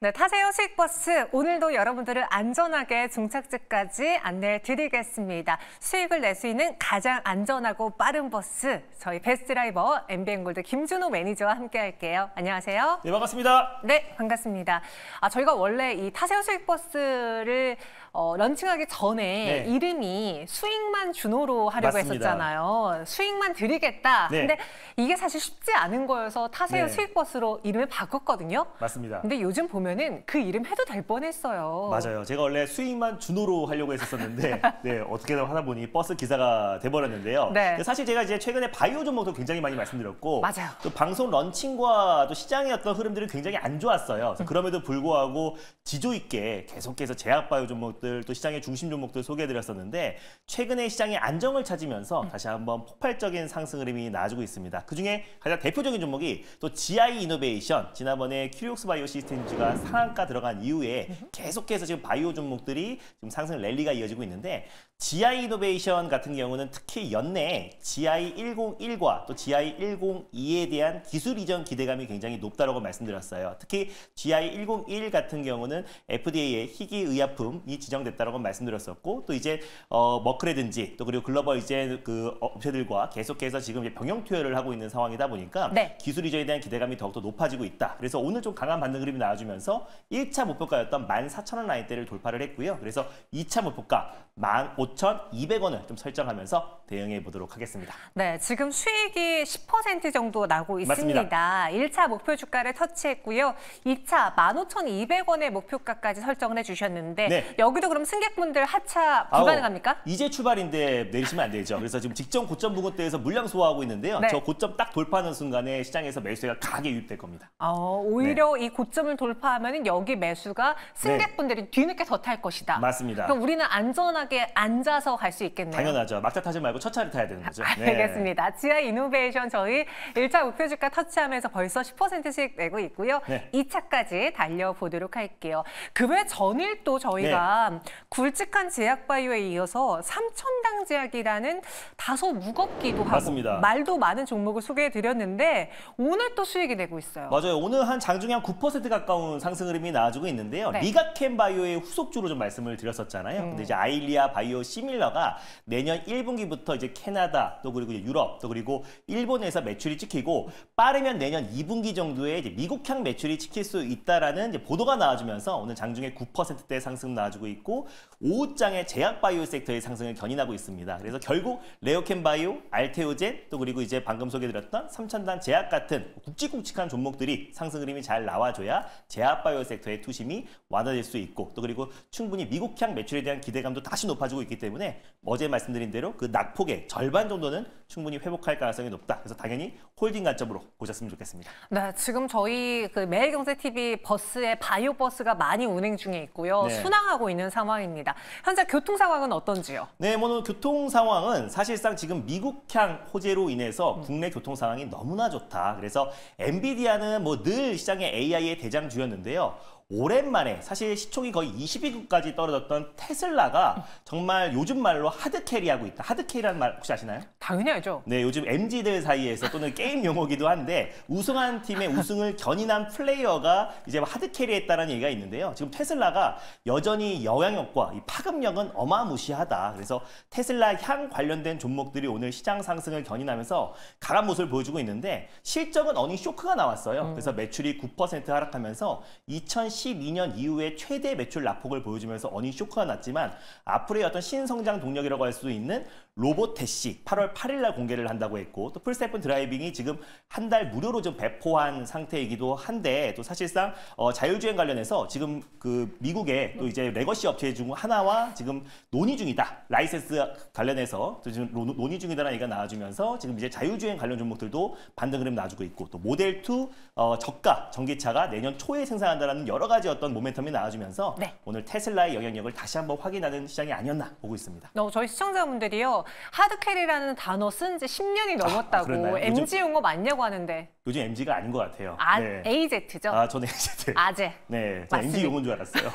네, 타세요 수익버스. 오늘도 여러분들을 안전하게 종착지까지 안내해 드리겠습니다. 수익을 낼 수 있는 가장 안전하고 빠른 버스. 저희 베스트드라이버 MBN골드 김준호 매니저와 함께 할게요. 안녕하세요. 네, 반갑습니다. 네, 반갑습니다. 저희가 원래 이 타세요 수익버스를 런칭하기 전에 이름이 수익만 준호로 하려고 맞습니다. 했었잖아요. 수익만 드리겠다. 근데 이게 사실 쉽지 않은 거여서 타세요 수익버스로 이름을 바꿨거든요. 맞습니다. 근데 요즘 보면은 그 이름 해도 될 뻔했어요. 맞아요. 제가 원래 수익만 준호로 하려고 했었는데 어떻게든 하다 보니 버스 기사가 돼버렸는데요. 사실 제가 이제 최근에 바이오 종목도 굉장히 많이 말씀드렸고 맞아요. 또 방송 런칭과 또 시장의 어떤 흐름들이 굉장히 안 좋았어요. 그럼에도 불구하고 지조 있게 계속해서 제약 바이오 종목들 또 시장의 중심 종목들 소개해드렸었는데 최근에 시장이 안정을 찾으면서 다시 한번 폭발적인 상승 흐름이 나아지고 있습니다. 그중에 가장 대표적인 종목이 또 GI 이노베이션, 지난번에 큐리옥스 바이오 시스템즈가 상한가 들어간 이후에 계속해서 지금 바이오 종목들이 지금 상승 랠리가 이어지고 있는데 GI 이노베이션 같은 경우는 특히 연내에 GI101과 또 GI102에 대한 기술 이전 기대감이 굉장히 높다라고 말씀드렸어요. 특히 GI101 같은 경우는 FDA의 희귀의약품이 지정됐다라고 말씀드렸었고 또 이제 머크라든지 또 그리고 글로벌 이제 그 업체들과 계속해서 지금 이제 병영 투여를 하고 있는 상황이다 보니까 기술 이전에 대한 기대감이 더욱더 높아지고 있다. 그래서 오늘 좀 강한 반등 흐름이 나와주면서 1차 목표가였던 14,000원 라인대를 돌파를 했고요. 그래서 2차 목표가 15,200원을 좀 설정하면서 대응해 보도록 하겠습니다. 네, 지금 수익이 10% 정도 나고 있습니다. 맞습니다. 1차 목표 주가를 터치했고요. 2차 15,200원의 목표가까지 설정을 해주셨는데 여기도 그럼 승객분들 하차 불가능합니까? 이제 출발인데 내리시면 안 되죠. 그래서 지금 직전 고점 부근대에서 물량 소화하고 있는데요. 저 고점 딱 돌파하는 순간에 시장에서 매수세가 강하게 유입될 겁니다. 오히려 이 고점을 돌파하면 여기 매수가 승객분들이 뒤늦게 더 탈 것이다. 맞습니다. 그럼 우리는 안전하게 앉아서 갈 수 있겠네요. 당연하죠. 막차 타지 말고 첫 차를 타야 되는 거죠. 알겠습니다. GI 이노베이션 저희 1차 목표 주가 터치하면서 벌써 10%씩 내고 있고요. 2차까지 달려보도록 할게요. 그 외 전일도 저희가 굵직한 제약바이오에 이어서 삼천당 제약이라는 다소 무겁기도 하고 맞습니다. 말도 많은 종목을 소개해드렸는데 오늘 또 수익이 내고 있어요. 맞아요. 오늘 한 장중에 한 9% 가까운 상승 흐름이 나와주고 있는데요. 리가켄 바이오의 후속주로 좀 말씀을 드렸었잖아요. 근데 이제 아일리아 바이오 시밀러가 내년 1분기부터 이제 캐나다 또 그리고 이제 유럽 또 그리고 일본에서 매출이 찍히고 빠르면 내년 2분기 정도에 이제 미국향 매출이 찍힐 수 있다라는 이제 보도가 나와주면서 오늘 장중에 9%대 상승 나와주고 있고 5장의 제약 바이오 섹터의 상승을 견인하고 있습니다. 그래서 결국 레오켄 바이오, 알테오젠 또 그리고 이제 방금 소개드렸던 삼천당 제약 같은 굵직굵직한 종목들이 상승 흐름이 잘 나와줘야 제약 바이오 섹터의 투심이 완화될 수 있고 또 그리고 충분히 미국향 매출에 대한 기대감도 다시 높아지고 있기 때문에 어제 말씀드린 대로 그 낙폭의 절반 정도는 충분히 회복할 가능성이 높다. 그래서 당연히 홀딩 관점으로 보셨으면 좋겠습니다. 네, 지금 저희 그 매일경제TV 버스에 바이오 버스가 많이 운행 중에 있고요. 순항하고 있는 상황입니다. 현재 교통 상황은 어떤지요? 네, 뭐 교통 상황은 사실상 지금 미국향 호재로 인해서 국내 교통 상황이 너무나 좋다. 그래서 엔비디아는 뭐 늘 시장의 AI의 대장주였는데요. 오랜만에 사실 시총이 거의 20위급까지 떨어졌던 테슬라가 정말 요즘 말로 하드캐리하고 있다. 하드캐리라는 말 혹시 아시나요? 당연히 알죠. 네, 요즘 MZ들 사이에서 또는 게임 용어기도 한데 우승한 팀의 우승을 견인한 플레이어가 이제 하드캐리했다는 얘기가 있는데요. 지금 테슬라가 여전히 영향력과 이 파급력은 어마무시하다. 그래서 테슬라 향 관련된 종목들이 오늘 시장 상승을 견인하면서 강한 모습을 보여주고 있는데 실적은 어닝 쇼크가 나왔어요. 그래서 매출이 9% 하락하면서 2012년 이후에 최대 매출 낙폭을 보여주면서 어닝 쇼크가 났지만 앞으로의 어떤 신성장 동력이라고 할 수 있는 로보태시 8월 8일 날 공개를 한다고 했고 또 풀스테픈 드라이빙이 지금 한 달 무료로 좀 배포한 상태이기도 한데 또 사실상 자율주행 관련해서 지금 그 미국의 또 이제 레거시 업체 중 하나와 지금 논의 중이다. 라이센스 관련해서 또 지금 논의 중이다라는 얘기가 나와주면서 지금 이제 자율주행 관련 종목들도 반등 흐름 나와주고 있고 또 모델 2 저가 전기차가 내년 초에 생산한다라는 여러 가지 어떤 모멘텀이 나와주면서 오늘 테슬라의 영향력을 다시 한번 확인하는 시장이 아니었나 보고 있습니다. 저희 시청자분들이요. 하드캐리라는 단어 쓴 지 10년이 넘었다고 MZ 용어 맞냐고 하는데. 요즘 MZ가 아닌 것 같아요. AZ죠? 저는 AZ. 아재. 네, 저 MZ 용어인 줄 알았어요.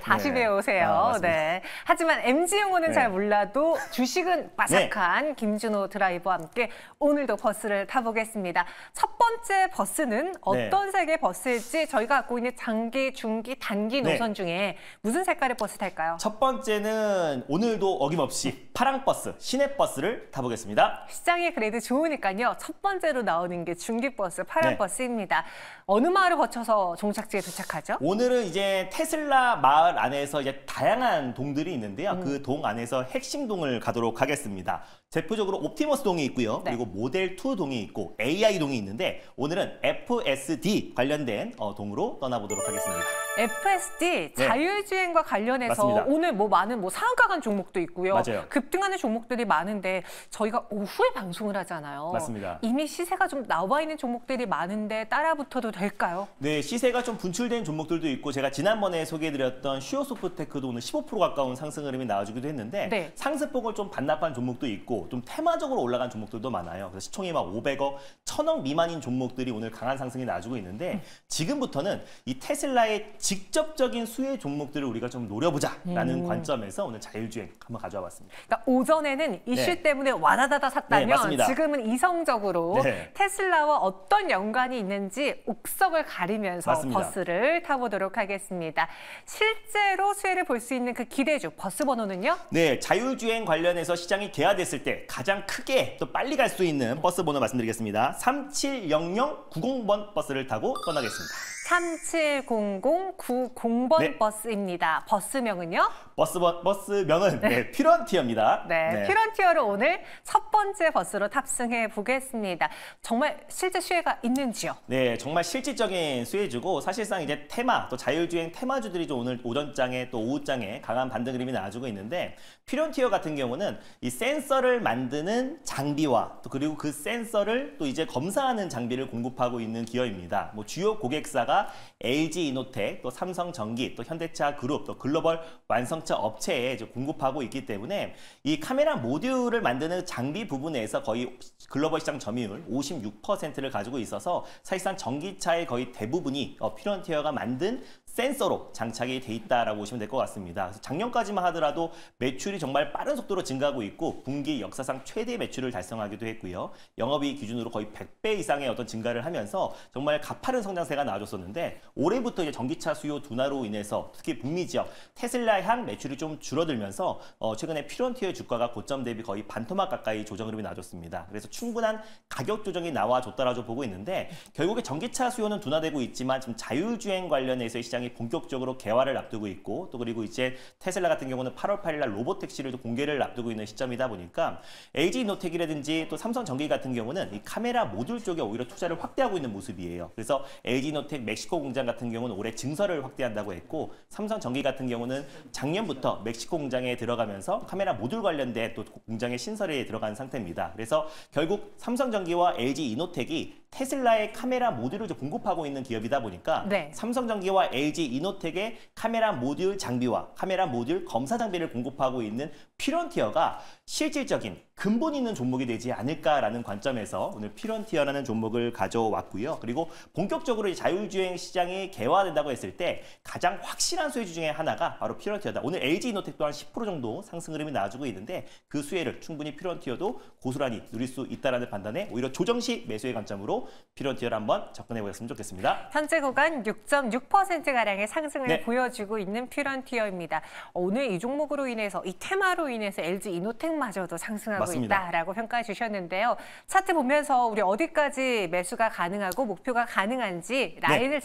다시 네. 배우세요. 네. 하지만 MG용호는 잘 몰라도 주식은 빠삭한 김준호 드라이버와 함께 오늘도 버스를 타보겠습니다. 첫 번째 버스는 어떤 색의 버스일지 저희가 갖고 있는 장기, 중기, 단기 노선 중에 무슨 색깔의 버스 탈까요? 첫 번째는 오늘도 어김없이 파랑 버스, 시내버스를 타보겠습니다. 시장이 그래도 좋으니까요. 첫 번째로 나오는 게 중기버스, 파란 버스입니다. 어느 마을을 거쳐서 종착지에 도착하죠? 오늘은 이제 테슬라 마을 안에서 이제 다양한 동들이 있는데요. 그 동 안에서 핵심 동을 가도록 하겠습니다. 대표적으로 옵티머스 동이 있고요. 그리고 모델 2 동이 있고 AI 동이 있는데 오늘은 FSD 관련된 동으로 떠나보도록 하겠습니다. FSD 자율주행과 관련해서 맞습니다. 오늘 많은 상한가 간 종목도 있고요. 맞아요. 급등하는 종목들이 많은데 저희가 오후에 방송을 하잖아요. 맞습니다. 이미 시세가 좀 나와 있는 종목들이 많은데 따라붙어도 될까요? 네, 시세가 좀 분출된 종목들도 있고 제가 지난번에 소개해드렸던 슈어소프테크도 오늘 15% 가까운 상승 흐름이 나와주기도 했는데 상승폭을 좀 반납한 종목도 있고 좀 테마적으로 올라간 종목들도 많아요. 그래서 시총이 막 500억, 1000억 미만인 종목들이 오늘 강한 상승이 나와주고 있는데 지금부터는 이 테슬라의 직접적인 수혜 종목들을 우리가 좀 노려보자라는 관점에서 오늘 자율주행 한번 가져와 봤습니다. 그러니까 오전에는 이슈 때문에 와다다다 샀다면 지금은 이성적으로 테슬라와 어떤 연관이 있는지 옥석을 가리면서 버스를 타보도록 하겠습니다. 실제로 수혜를 볼 수 있는 그 기대주 버스 번호는요? 네, 자율주행 관련해서 시장이 개화됐을 때 가장 크게 또 빨리 갈 수 있는 버스 번호 말씀드리겠습니다. 370090번 버스를 타고 떠나겠습니다. 370090번 버스입니다. 버스명은요? 버스명은 퓨런티어입니다. 퓨런티어를 오늘 첫 번째 버스로 탑승해 보겠습니다. 정말 실제 수혜가 있는지요? 네, 정말 실질적인 수혜주고 사실상 이제 테마, 또 자율주행 테마주들이 좀 오늘 오전장에 또 오후장에 강한 반등 흐름이 나와주고 있는데 퓨런티어 같은 경우는 이 센서를 만드는 장비와 또 그리고 그 센서를 또 이제 검사하는 장비를 공급하고 있는 기업입니다. 뭐 주요 고객사가 LG이노텍, 또 삼성전기, 또 현대차 그룹, 또 글로벌 완성차 업체에 이제 공급하고 있기 때문에 이 카메라 모듈을 만드는 장비 부분에서 거의 글로벌 시장 점유율 56%를 가지고 있어서 사실상 전기차의 거의 대부분이 퓨런티어가 만든 센서로 장착이 돼 있다라고 보시면 될 것 같습니다. 그래서 작년까지만 하더라도 매출이 정말 빠른 속도로 증가하고 있고 분기 역사상 최대 매출을 달성하기도 했고요. 영업이익 기준으로 거의 100배 이상의 어떤 증가를 하면서 정말 가파른 성장세가 나와줬었는데 올해부터 이제 전기차 수요 둔화로 인해서 특히 북미 지역 테슬라 향 매출이 좀 줄어들면서 최근에 퓨런티어의 주가가 고점 대비 거의 반토막 가까이 조정 흐름이 나와줬습니다. 그래서 충분한 가격 조정이 나와줬다라고 보고 있는데 결국에 전기차 수요는 둔화되고 있지만 지금 자율주행 관련해서 시장이 본격적으로 개화를 앞두고 있고 또 그리고 이제 테슬라 같은 경우는 8월 8일 날 로보택시를 공개를 앞두고 있는 시점이다 보니까 LG이노텍이라든지 또 삼성전기 같은 경우는 이 카메라 모듈 쪽에 오히려 투자를 확대하고 있는 모습이에요. 그래서 LG이노텍 멕시코 공장 같은 경우는 올해 증설을 확대한다고 했고 삼성전기 같은 경우는 작년부터 멕시코 공장에 들어가면서 카메라 모듈 관련된 또 공장의 신설에 들어간 상태입니다. 그래서 결국 삼성전기와 LG이노텍이 테슬라의 카메라 모듈을 공급하고 있는 기업이다 보니까 삼성전기와 LG이노텍의 카메라 모듈 장비와 카메라 모듈 검사 장비를 공급하고 있는 퓨런티어가 실질적인 근본 있는 종목이 되지 않을까라는 관점에서 오늘 퓨런티어라는 종목을 가져왔고요. 그리고 본격적으로 자율주행 시장이 개화된다고 했을 때 가장 확실한 수혜주 중에 하나가 바로 퓨런티어다. 오늘 LG이노텍 또한 10% 정도 상승 흐름이 나와주고 있는데 그 수혜를 충분히 퓨런티어도 고스란히 누릴 수 있다는 판단에 오히려 조정시 매수의 관점으로 퓨런티어를 한번 접근해 보셨으면 좋겠습니다. 현재 구간 6.6%가량의 상승을 보여주고 있는 퓨런티어입니다. 오늘 이 종목으로 인해서 이 테마로 인해서 LG이노텍마저도 상승하고 있다라고 평가해 주셨는데요. 차트 보면서 우리 어디까지 매수가 가능하고 목표가 가능한지 라인을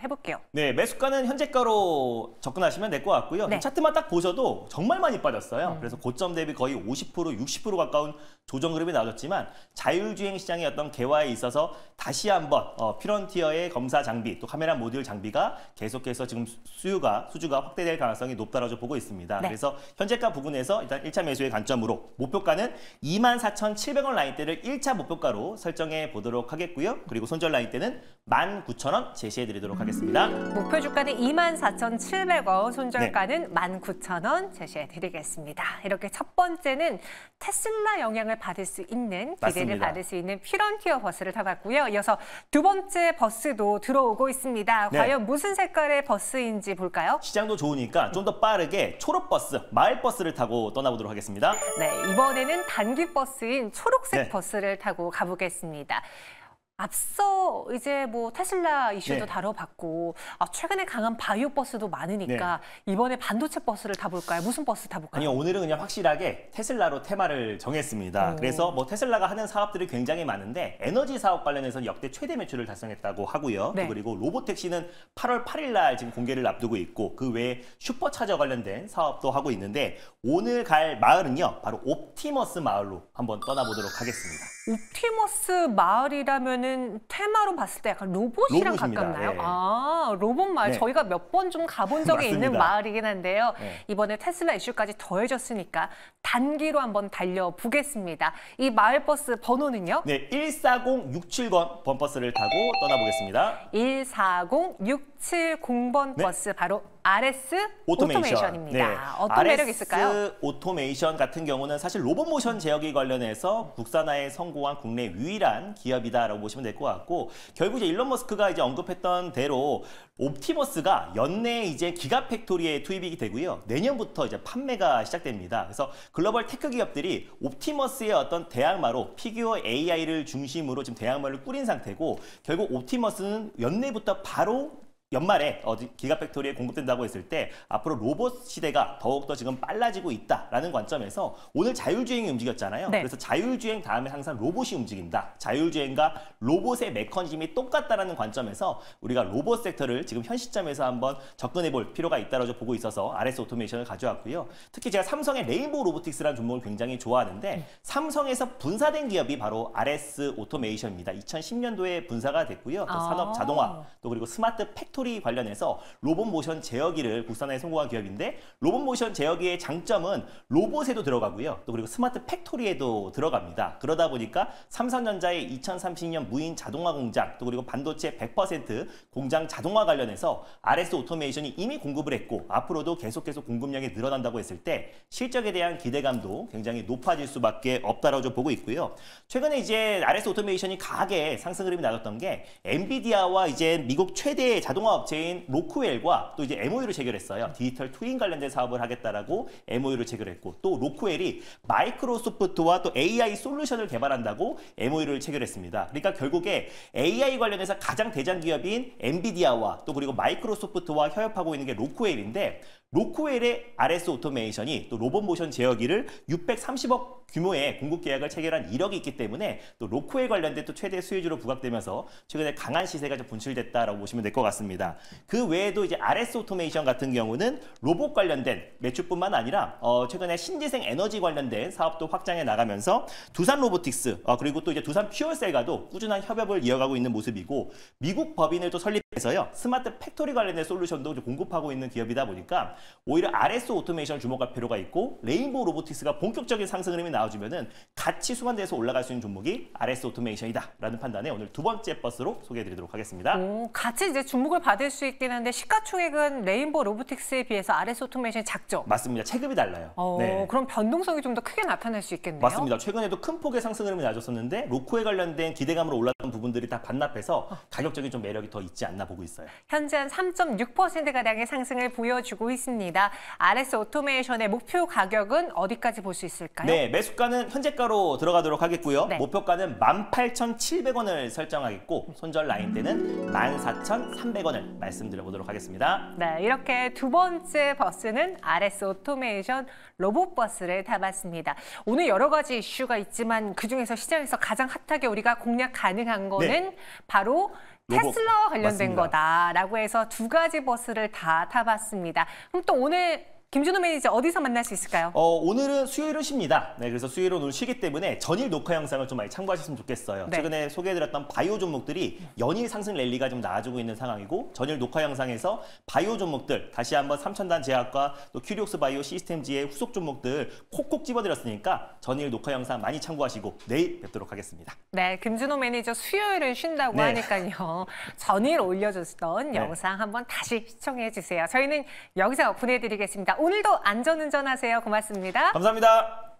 해볼게요. 네, 매수가는 현재가로 접근하시면 될 것 같고요. 차트만 딱 보셔도 정말 많이 빠졌어요. 그래서 고점 대비 거의 50%, 60% 가까운 조정 흐름이 나왔지만 자율주행 시장의 어떤 개화에 있어서 다시 한번 퓨런티어의 검사 장비 또 카메라 모듈 장비가 계속해서 지금 수주가 확대될 가능성이 높다라고 보고 있습니다. 그래서 현재가 부분에서 일단 1차 매수의 관점으로 목표가는 목표가는 24,700원 라인대를 1차 목표가로 설정해 보도록 하겠고요. 그리고 손절 라인대는 19,000원 제시해 드리도록 하겠습니다. 목표 주가는 24,700원, 손절가는 19,000원 제시해 드리겠습니다. 이렇게 첫 번째는 테슬라 영향을 받을 수 있는, 기대를 맞습니다. 받을 수 있는 피런티어 버스를 타봤고요. 이어서 두 번째 버스도 들어오고 있습니다. 네. 과연 무슨 색깔의 버스인지 볼까요? 시장도 좋으니까 좀 더 빠르게 초록버스, 마을버스를 타고 떠나보도록 하겠습니다. 네, 이번에는 단기 버스인 초록색 네. 버스를 타고 가보겠습니다. 앞서 이제 뭐 테슬라 이슈도 네. 다뤄봤고 최근에 강한 바이오 버스도 많으니까 이번에 반도체 버스를 타볼까요? 무슨 버스 타볼까요? 아니요, 오늘은 그냥 확실하게 테슬라로 테마를 정했습니다. 그래서 뭐 테슬라가 하는 사업들이 굉장히 많은데 에너지 사업 관련해서 역대 최대 매출을 달성했다고 하고요. 네. 또 그리고 로보택시는 8월 8일 날 지금 공개를 앞두고 있고 그 외에 슈퍼차저 관련된 사업도 하고 있는데 오늘 갈 마을은요, 바로 옵티머스 마을로 한번 떠나보도록 하겠습니다. 옵티머스 마을이라면은 테마로 봤을 때 약간 로봇이랑 로봇입니다. 가깝나요? 네. 로봇 마을. 네. 저희가 몇 번 좀 가본 적이 있는 맞습니다. 마을이긴 한데요. 네. 이번에 테슬라 이슈까지 더해졌으니까 단기로 한번 달려보겠습니다. 이 마을 버스 번호는요? 네, 14067번 번버스를 타고 떠나보겠습니다. 140-670번 네. 버스 바로 RS 오토메이션입니다. 어떤 RS 매력이 있을까요? 오토메이션 같은 경우는 사실 로봇모션 제어기 관련해서 국산화에 성공한 국내 유일한 기업이다라고 보시면 될 것 같고, 결국 이제 일론 머스크가 이제 언급했던 대로 옵티머스가 연내에 이제 기가팩토리에 투입이 되고요. 내년부터 이제 판매가 시작됩니다. 그래서 글로벌 테크 기업들이 옵티머스의 어떤 대항마로 피규어 AI를 중심으로 지금 대항마를 꾸린 상태고, 결국 옵티머스는 연내부터 바로 연말에 기가팩토리에 공급된다고 했을 때 앞으로 로봇 시대가 더욱더 지금 빨라지고 있다라는 관점에서 오늘 자율주행이 움직였잖아요. 네. 그래서 자율주행 다음에 항상 로봇이 움직인다. 자율주행과 로봇의 메커니즘이 똑같다라는 관점에서 우리가 로봇 섹터를 지금 현 시점에서 한번 접근해 볼 필요가 있다고 보고 있어서 RS 오토메이션을 가져왔고요. 특히 제가 삼성의 레인보우 로보틱스라는 종목을 굉장히 좋아하는데 삼성에서 분사된 기업이 바로 RS 오토메이션입니다. 2010년도에 분사가 됐고요. 또 산업 자동화, 또 그리고 스마트 팩토리 관련해서 로봇 모션 제어기를 국산화에 성공한 기업인데, 로봇 모션 제어기의 장점은 로봇에도 들어가고요. 또 그리고 스마트 팩토리에도 들어갑니다. 그러다 보니까 삼성전자의 2030년 무인 자동화 공장, 또 그리고 반도체 100% 공장 자동화 관련해서 RS 오토메이션이 이미 공급을 했고 앞으로도 계속 공급량이 늘어난다고 했을 때 실적에 대한 기대감도 굉장히 높아질 수밖에 없다라고 보고 있고요. 최근에 이제 RS 오토메이션이 강하게 상승 흐름이 나왔던 게 엔비디아와 이제 미국 최대 자동화 업체인 로크웰과 또 이제 MOU를 체결했어요. 디지털 트윈 관련된 사업을 하겠다라고 MOU를 체결했고, 또 로크웰이 마이크로소프트와 또 AI 솔루션을 개발한다고 MOU를 체결했습니다. 그러니까 결국에 AI 관련해서 가장 대장 기업인 엔비디아와 또 그리고 마이크로소프트와 협업하고 있는 게 로크웰인데, 로크웰의 RS 오토메이션이 또 로봇 모션 제어기를 630억 규모의 공급 계약을 체결한 이력이 있기 때문에 또 로크웰 관련된 또 최대 수혜주로 부각되면서 최근에 강한 시세가 좀 분출됐다라고 보시면 될 것 같습니다. 그 외에도 이제 RS 오토메이션 같은 경우는 로봇 관련된 매출뿐만 아니라 최근에 신재생 에너지 관련된 사업도 확장해 나가면서 두산 로보틱스 그리고 또 이제 두산 퓨어셀과도 꾸준한 협업을 이어가고 있는 모습이고, 미국 법인을 또 설립해서요 스마트 팩토리 관련된 솔루션도 공급하고 있는 기업이다 보니까 오히려 RS 오토메이션을 주목할 필요가 있고, 레인보우 로보틱스가 본격적인 상승 흐름이 나와주면은 같이 수반돼서 올라갈 수 있는 종목이 RS 오토메이션이다라는 판단에 오늘 두 번째 버스로 소개해드리도록 하겠습니다. 같이 이제 주목을 받을 수 있긴 한데 시가총액은 레인보우 로보틱스에 비해서 RS 오토메이션이 작죠? 맞습니다. 체급이 달라요. 네. 그럼 변동성이 좀 더 크게 나타날 수 있겠네요. 맞습니다. 최근에도 큰 폭의 상승 흐름이 나줬었는데 로코에 관련된 기대감으로 올랐던 부분들이 다 반납해서 가격적인 좀 매력이 더 있지 않나 보고 있어요. 현재 한 3.6%가량의 상승을 보여주고 있습니다. RS 오토메이션의 목표 가격은 어디까지 볼 수 있을까요? 네, 매수가는 현재가로 들어가도록 하겠고요. 네. 목표가는 18,700원을 설정하겠고 손절 라인대는 14,300원을 말씀드려보도록 하겠습니다. 네, 이렇게 두 번째 버스는 RS 오토메이션 로봇 버스를 타봤습니다. 오늘 여러 가지 이슈가 있지만 그중에서 시장에서 가장 핫하게 우리가 공략 가능한 거는 네. 바로 테슬라와 관련된 맞습니다. 거다라고 해서 두 가지 버스를 다 타봤습니다. 그럼 또 오늘 김준호 매니저 어디서 만날 수 있을까요? 오늘은 수요일은 쉽니다. 네, 그래서 수요일은 오늘 쉬기 때문에 전일 녹화 영상을 좀 많이 참고하셨으면 좋겠어요. 네. 최근에 소개해드렸던 바이오 종목들이 연일 상승 랠리가 좀 나아지고 있는 상황이고 전일 녹화 영상에서 바이오 종목들 다시 한번 삼천단 제약과 또 큐리옥스 바이오 시스템지의 후속 종목들 콕콕 집어드렸으니까 전일 녹화 영상 많이 참고하시고 내일 뵙도록 하겠습니다. 네, 김준호 매니저 수요일을 쉰다고 하니까요. 전일 올려줬던 영상 한번 다시 시청해 주세요. 저희는 여기서 보내드리겠습니다. 오늘도 안전운전하세요. 고맙습니다. 감사합니다.